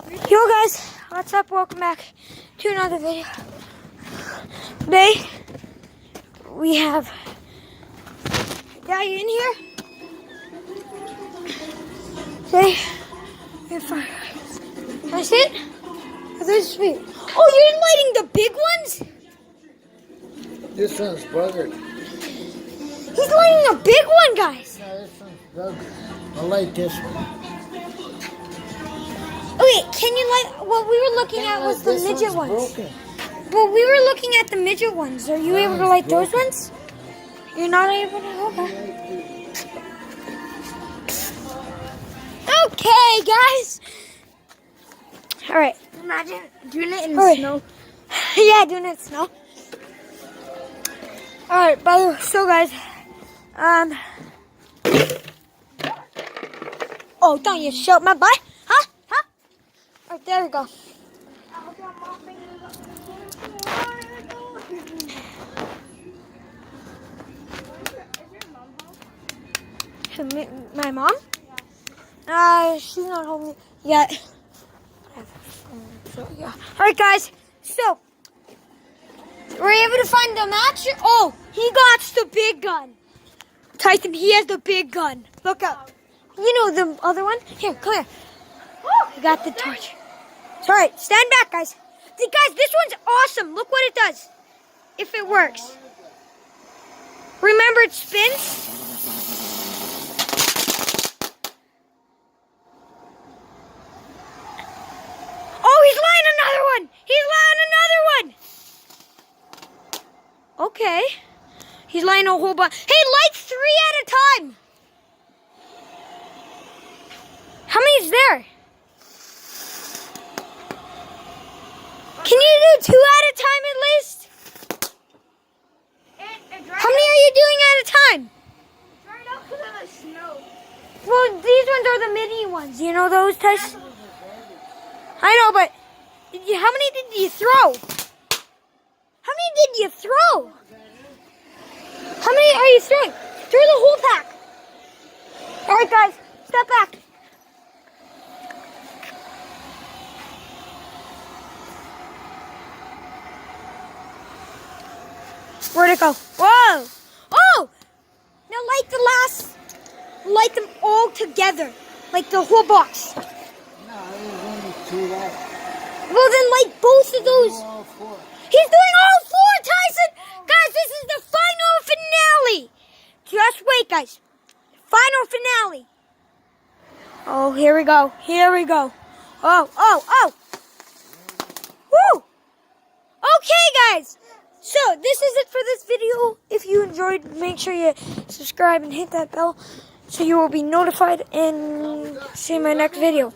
Yo guys, what's up? Welcome back to another video. Today we have a guy in here. Today we have firecrackers. Can I see it? Oh, there's sweet. Oh, you're lighting the big ones? This one's buggered. He's lighting a big one, guys. No, this one's buggered. I like this one. Okay, can you light? What we were looking at was the midget ones. Broken. But we were looking at the midget ones. Are you able to light those ones? You're not able to? Okay. Okay, guys. All right. Imagine doing it in the snow. Yeah, doing it in snow. All right, by the way, so guys, oh, don't you shout my butt, huh? Huh? All right, there we go. My mom? She's not home yet. So, yeah. All right, guys. So, we're able to find the match. Oh, he got the big gun. Tyson, he has the big gun. Look up. You know the other one? Here, come here. He got the torch. All right, stand back, guys. Guys, this one's awesome. Look what it does. If it works. Remember, it spins. Oh, he's lighting another one. He's lighting another one. Okay. He's lighting a whole bunch. Hey, light 3 at a time. How many is there? Can you do 2 at a time at least? How many are you doing at a time? Right up because of the snow. Well, these ones are the mini ones. You know those types? I know, but how many did you throw? How many did you throw? How many are you throwing? Throw the whole pack. All right, guys, step back. Where'd it go? Whoa! Oh! Now light them all together. Like the whole box. No, there's only 2 left. Well, then light both of those. All 4. He's doing all 4, Tyson! Guys, this is the final finale! Just wait, guys. Final finale. Oh, here we go. Here we go. Oh. Woo! Okay, guys. So, this is it for this video. If you enjoyed, make sure you subscribe and hit that bell so you will be notified and see my next video.